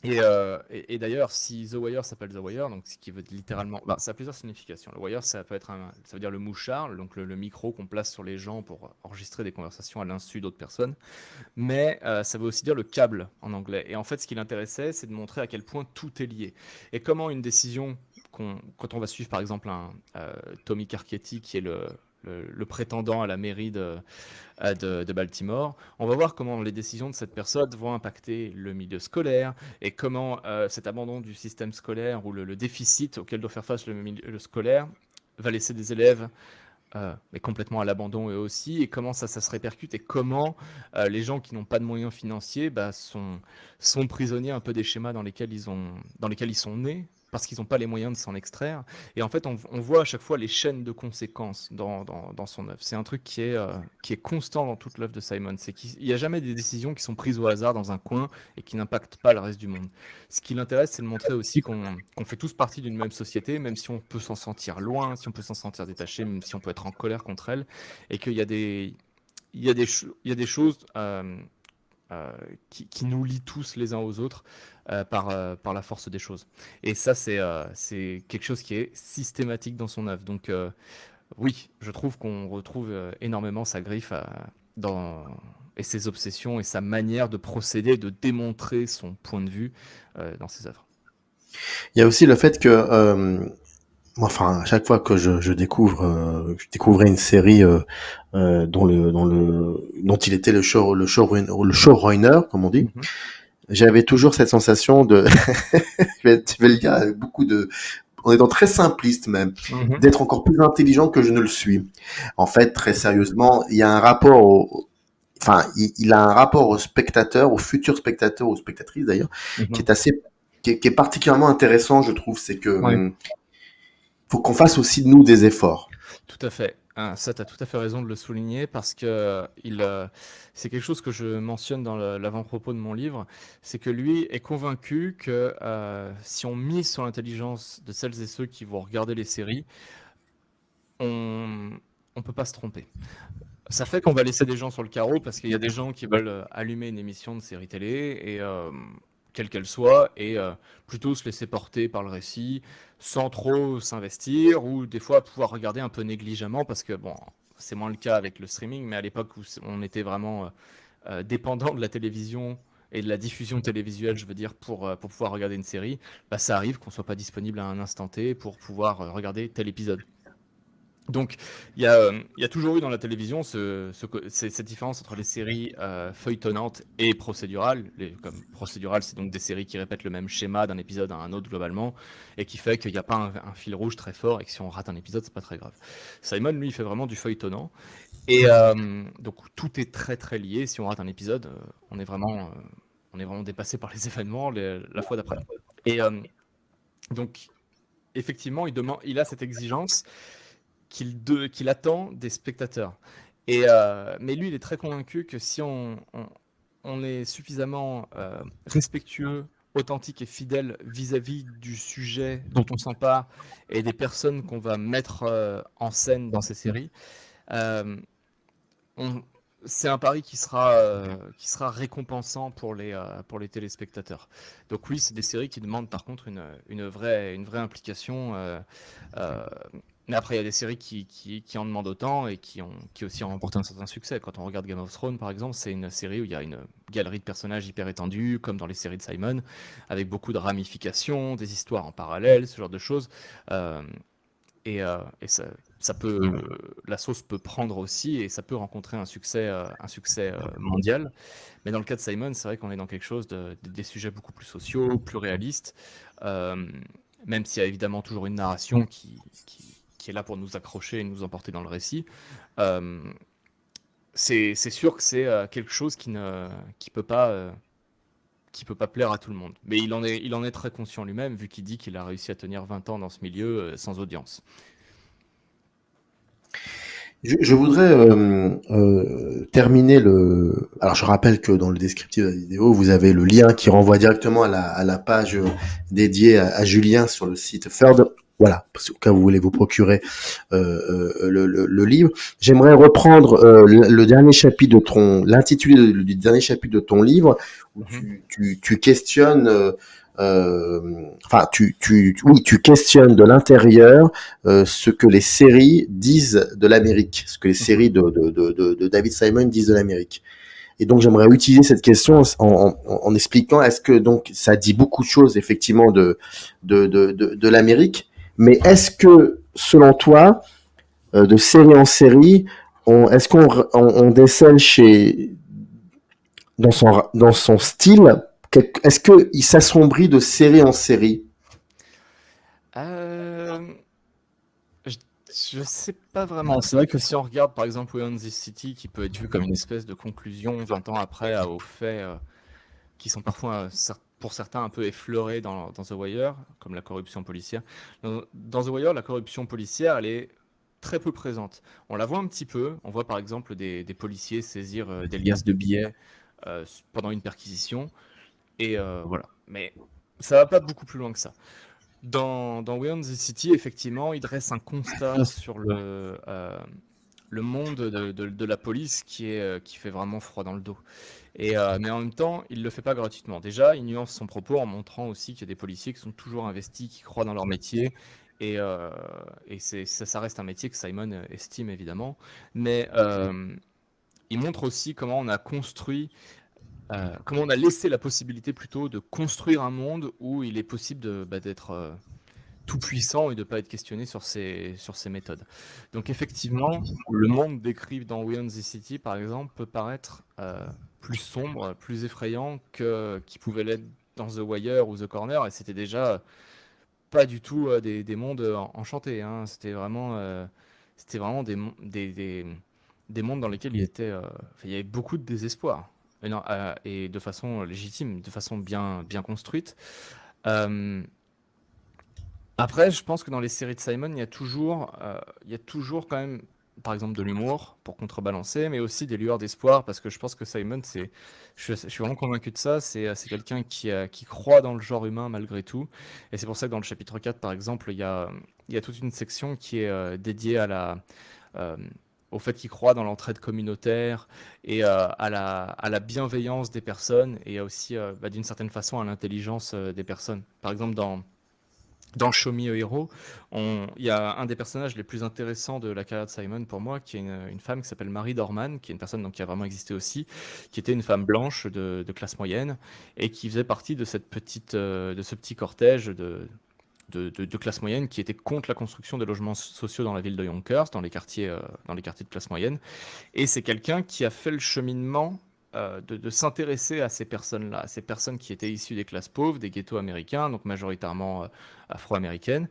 Et d'ailleurs, si The Wire s'appelle The Wire, donc ce qui veut littéralement, ça a plusieurs significations. Le Wire, ça peut être ça veut dire le mouchard, donc le micro qu'on place sur les gens pour enregistrer des conversations à l'insu d'autres personnes. Mais ça veut aussi dire le câble en anglais. Et en fait, ce qui l'intéressait, c'est de montrer à quel point tout est lié et comment une décision quand on va suivre par exemple Tommy Carcetti, qui est le prétendant à la mairie de Baltimore, on va voir comment les décisions de cette personne vont impacter le milieu scolaire et comment cet abandon du système scolaire ou le déficit auquel doit faire face le milieu scolaire va laisser des élèves mais complètement à l'abandon eux aussi, et comment ça se répercute, et comment les gens qui n'ont pas de moyens financiers sont prisonniers un peu des schémas dans lesquels ils sont nés, parce qu'ils n'ont pas les moyens de s'en extraire. Et en fait, on voit à chaque fois les chaînes de conséquences dans son œuvre. C'est un truc qui est constant dans toute l'œuvre de Simon. C'est qu'il n'y a jamais des décisions qui sont prises au hasard dans un coin et qui n'impactent pas le reste du monde. Ce qui l'intéresse, c'est de montrer aussi qu'on fait tous partie d'une même société, même si on peut s'en sentir loin, si on peut s'en sentir détaché, même si on peut être en colère contre elle, et qu'il y a il y a des choses qui nous lient tous les uns aux autres par la force des choses. Et ça, c'est quelque chose qui est systématique dans son œuvre. Donc oui, je trouve qu'on retrouve énormément sa griffe et ses obsessions et sa manière de procéder, de démontrer son point de vue dans ses œuvres. Il y a aussi le fait que, moi, enfin, à chaque fois que je découvrais une série dont il était le showrunner, comme on dit, Mhm. j'avais toujours cette sensation de, je vais le dire avec beaucoup de, en étant très simpliste même, Mhm. d'être encore plus intelligent que je ne le suis. En fait, très sérieusement, il y a un rapport enfin, il a un rapport au spectateur, au futur spectateur, aux spectatrices d'ailleurs, qui Mhm. est qui est particulièrement intéressant, je trouve. C'est que Ouais. faut qu'on fasse aussi de nous des efforts. Tout à fait. Ça, tu as tout à fait raison de le souligner parce que c'est quelque chose que je mentionne dans l'avant-propos de mon livre, c'est que lui est convaincu que si on mise sur l'intelligence de celles et ceux qui vont regarder les séries, on ne peut pas se tromper. Ça fait qu'on va laisser des gens sur le carreau parce qu'il y a des gens qui veulent allumer une émission de série télé, et quelle qu'elle soit, et plutôt se laisser porter par le récit sans trop s'investir, ou des fois pouvoir regarder un peu négligemment parce que bon, c'est moins le cas avec le streaming, mais à l'époque où on était vraiment dépendant de la télévision et de la diffusion télévisuelle, je veux dire, pour pouvoir regarder une série, ça arrive qu'on soit pas disponible à un instant T pour pouvoir regarder tel épisode. Donc, il y a toujours eu dans la télévision cette différence entre les séries feuilletonnantes et procédurales. Comme procédurales, c'est donc des séries qui répètent le même schéma d'un épisode à un autre globalement, et qui fait qu'il n'y a pas un fil rouge très fort, et que si on rate un épisode, c'est pas très grave. Simon, lui, il fait vraiment du feuilletonnant, et donc tout est très très lié. Si on rate un épisode, on est vraiment dépassé par les événements la fois d'après. Et donc, effectivement, il a cette exigence qu'il attend des spectateurs. Mais lui, il est très convaincu que si on est suffisamment respectueux, authentique et fidèle vis-à-vis du sujet dont on s'empare et des personnes qu'on va mettre en scène dans ces séries, euh, on- c'est un pari qui sera récompensant pour les téléspectateurs. Donc oui, c'est des séries qui demandent par contre une vraie implication, euh, Mais après, il y a des séries qui en demandent autant et qui aussi ont remporté un certain succès. Quand on regarde Game of Thrones, par exemple, c'est une série où il y a une galerie de personnages hyper étendue, comme dans les séries de Simon, avec beaucoup de ramifications, des histoires en parallèle, ce genre de choses. Euh, et ça peut, la sauce peut prendre aussi et ça peut rencontrer un succès mondial. Mais dans le cas de Simon, c'est vrai qu'on est dans quelque chose des sujets beaucoup plus sociaux, plus réalistes, euh, même s'il y a évidemment toujours une narration qui est là pour nous accrocher et nous emporter dans le récit. Euh, c'est sûr que c'est quelque chose qui peut pas plaire à tout le monde. Mais il en est très conscient lui-même, vu qu'il dit qu'il a réussi à tenir 20 ans dans ce milieu sans audience. Je voudrais terminer le. Alors, je rappelle que dans le descriptif de la vidéo, vous avez le lien qui renvoie directement à la page dédiée à Julien sur le site Third. Voilà, parce qu'au cas où vous voulez vous procurer le livre. J'aimerais reprendre le dernier chapitre de l'intitulé du dernier chapitre de ton livre, où tu questionnes. Enfin, oui, tu questionnes de l'intérieur ce que les séries disent de l'Amérique, ce que les séries de David Simon disent de l'Amérique. Et donc j'aimerais utiliser cette question en expliquant est-ce que donc ça dit beaucoup de choses effectivement de l'Amérique, mais est-ce que selon toi, de série en série, est-ce on décèle dans son style, est-ce que il s'assombrit de série en série? Euh, je, je sais pas vraiment. C'est vrai que si on regarde par exemple We Own This City, qui peut être vu comme une espèce de conclusion 20 ans après aux faits qui sont parfois pour certains un peu effleurés dans The Wire, comme la corruption policière. Dans The Wire, la corruption policière, elle est très peu présente. On la voit un petit peu. On voit par exemple des policiers saisir des liasses de billets pendant une perquisition. Et voilà. Mais ça va pas beaucoup plus loin que ça. Dans We Own the City, effectivement, il dresse un constat sur le monde de la police qui fait vraiment froid dans le dos. Mais en même temps, il ne le fait pas gratuitement. Déjà, il nuance son propos en montrant aussi qu'il y a des policiers qui sont toujours investis, qui croient dans leur métier. Et ça reste un métier que Simon estime évidemment. Mais il montre aussi comment on a construit comment on a laissé la possibilité plutôt de construire un monde où il est possible d'être tout puissant et de ne pas être questionné sur ses méthodes. Donc effectivement, le monde décrit dans We Own the City, par exemple, peut paraître plus sombre, plus effrayant qu'il pouvait l'être dans The Wire ou The Corner, et c'était déjà pas du tout des mondes enchantés. Hein. C'était vraiment des mondes dans lesquels il y avait beaucoup de désespoir. Et, non, et de façon légitime, de façon bien construite. Euh, Après, je pense que dans les séries de Simon, il y a toujours quand même, par exemple, de l'humour pour contrebalancer, mais aussi des lueurs d'espoir, parce que je pense que Simon, je suis vraiment convaincu de ça, c'est quelqu'un qui croit dans le genre humain malgré tout. Et c'est pour ça que dans le chapitre 4, par exemple, il y a toute une section qui est dédiée euh, au fait qu'il croit dans l'entraide communautaire et à la bienveillance des personnes et aussi, d'une certaine façon, à l'intelligence des personnes. Par exemple, dans Show Me a Hero, il y a un des personnages les plus intéressants de la carrière de Simon pour moi, qui est une femme qui s'appelle Marie Dorman, qui est une personne donc, qui a vraiment existé aussi, qui était une femme blanche de classe moyenne et qui faisait partie de de ce petit cortège de classe moyenne qui était contre la construction des logements sociaux dans la ville de Yonkers, dans les quartiers de classe moyenne. Et c'est quelqu'un qui a fait le cheminement de s'intéresser à ces personnes-là, à ces personnes qui étaient issues des classes pauvres, des ghettos américains, donc majoritairement afro-américaines.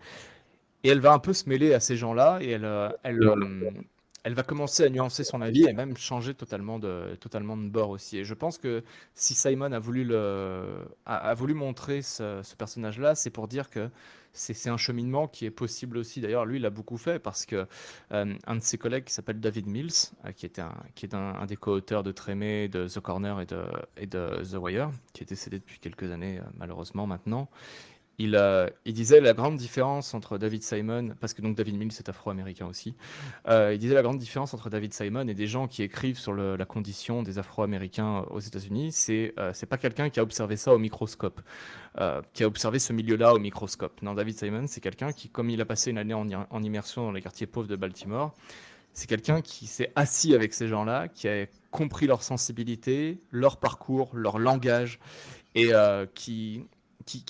Et elle va un peu se mêler à ces gens-là et elle va commencer à nuancer son avis et même changer totalement de bord aussi. Et je pense que si Simon a voulu montrer ce personnage-là, c'est pour dire que c'est un cheminement qui est possible aussi. D'ailleurs, lui, il a beaucoup fait parce que un de ses collègues qui s'appelle David Mills, qui est un des co-auteurs de Trémé, de The Corner et de The Wire, qui est décédé depuis quelques années, malheureusement maintenant, il disait la grande différence entre David Simon, parce que donc David Mills est afro-américain aussi, il disait la grande différence entre David Simon et des gens qui écrivent sur la condition des afro-américains aux États-Unis, c'est pas quelqu'un qui a observé ça au microscope, qui a observé ce milieu-là au microscope. Non, David Simon, c'est quelqu'un qui, comme il a passé une année en immersion dans les quartiers pauvres de Baltimore, c'est quelqu'un qui s'est assis avec ces gens-là, qui a compris leur sensibilité, leur parcours, leur langage, et qui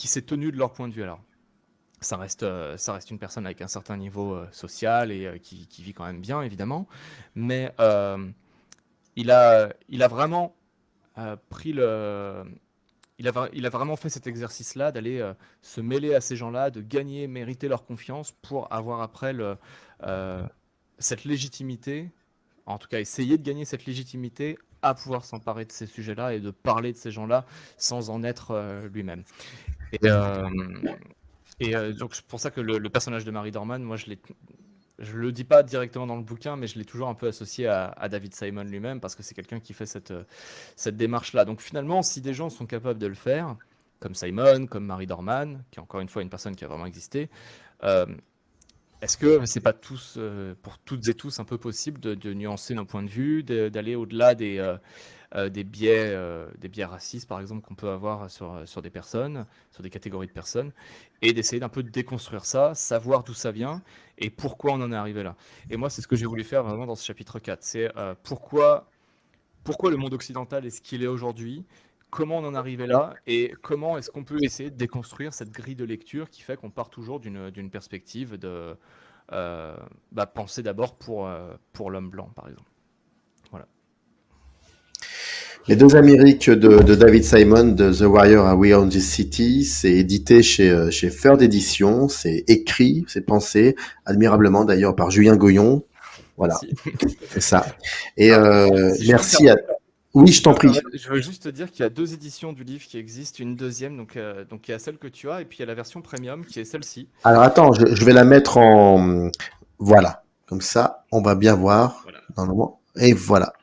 s'est tenu de leur point de vue. Alors, ça reste une personne avec un certain niveau social et qui vit quand même bien, évidemment, mais il a vraiment pris le... il a vraiment fait cet exercice-là d'aller se mêler à ces gens-là, de gagner, mériter leur confiance pour avoir après euh, cette légitimité, en tout cas essayer de gagner cette légitimité à pouvoir s'emparer de ces sujets-là et de parler de ces gens-là sans en être lui-même. Et, donc c'est pour ça que le personnage de Marie Dorman, moi je le dis pas directement dans le bouquin, mais je l'ai toujours un peu associé à David Simon lui-même parce que c'est quelqu'un qui fait cette démarche-là. Donc finalement, si des gens sont capables de le faire, comme Simon, comme Marie Dorman, qui est encore une fois une personne qui a vraiment existé, euh, est-ce que c'est pas pour toutes et tous un peu possible de nuancer nos points de vue, d'aller au-delà des biais racistes, par exemple, qu'on peut avoir sur des personnes, sur des catégories de personnes, et d'essayer d'un peu de déconstruire ça, savoir d'où ça vient et pourquoi on en est arrivé là. Et moi, c'est ce que j'ai voulu faire vraiment dans ce chapitre 4. C'est pourquoi le monde occidental est ce qu'il est aujourd'hui, comment on en est arrivé là, et comment est-ce qu'on peut essayer de déconstruire cette grille de lecture qui fait qu'on part toujours d'une perspective de penser d'abord pour l'homme blanc, par exemple. Voilà. Les deux Amériques de David Simon, de The Warrior à We Own This City, c'est édité chez Third Edition, c'est écrit, c'est pensé, admirablement d'ailleurs par Julien Goyon. Voilà, c'est ça. Et merci à... Oui, je t'en prie. Je veux juste te dire qu'il y a 2 éditions du livre qui existent, une deuxième, donc il y a celle que tu as, et puis il y a la version premium qui est celle-ci. Alors attends, je vais la mettre en... Voilà, comme ça, on va bien voir dans le moment. Et voilà.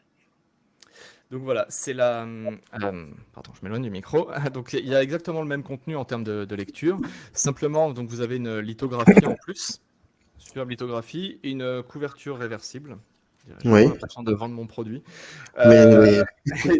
Donc voilà, c'est pardon, je m'éloigne du micro. Donc il y a exactement le même contenu en termes de lecture. Simplement, donc vous avez une lithographie en plus, superbe lithographie, et une couverture réversible. J'ai Oui. l'impression de vendre mon produit. Oui.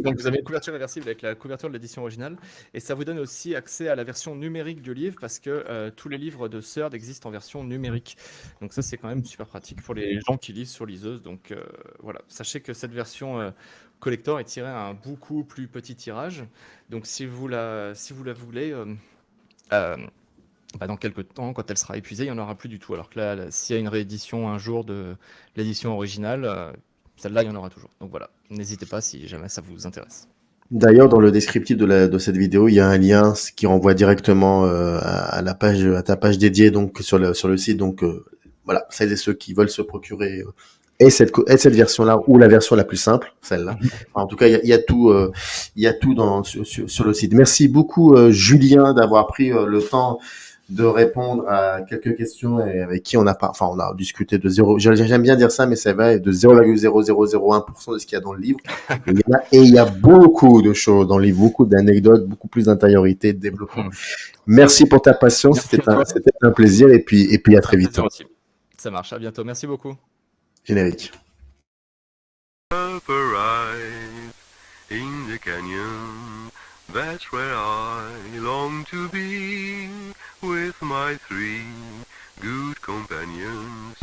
Donc vous avez une couverture réversible avec la couverture de l'édition originale, et ça vous donne aussi accès à la version numérique du livre parce que tous les livres de Third existent en version numérique. Donc ça c'est quand même super pratique pour les gens qui lisent sur liseuse. Donc voilà, sachez que cette version collector est tirée à un beaucoup plus petit tirage. Donc si vous la voulez, dans quelques temps, quand elle sera épuisée, il n'y en aura plus du tout. Alors que là, s'il y a une réédition un jour de l'édition originale, celle-là, il y en aura toujours. Donc voilà, n'hésitez pas si jamais ça vous intéresse. D'ailleurs, dans le descriptif de cette vidéo, il y a un lien qui renvoie directement à ta page dédiée donc sur le site. Donc voilà, celles et ceux qui veulent se procurer et cette version-là ou la version la plus simple, celle-là. Enfin, en tout cas, il y a tout sur le site. Merci beaucoup Julien d'avoir pris le temps de répondre à quelques questions et avec qui on a discuté de j'aime bien dire ça, mais c'est vrai, de 0,0001% de ce qu'il y a dans le livre. Et il y a beaucoup de choses dans le livre, beaucoup d'anecdotes, beaucoup plus d'intériorité, de développement. Merci pour ta patience, c'était un plaisir et puis à très vite. Ça marche, à bientôt, merci beaucoup. Générique. In the canyon, that's where I long to be with my 3 good companions.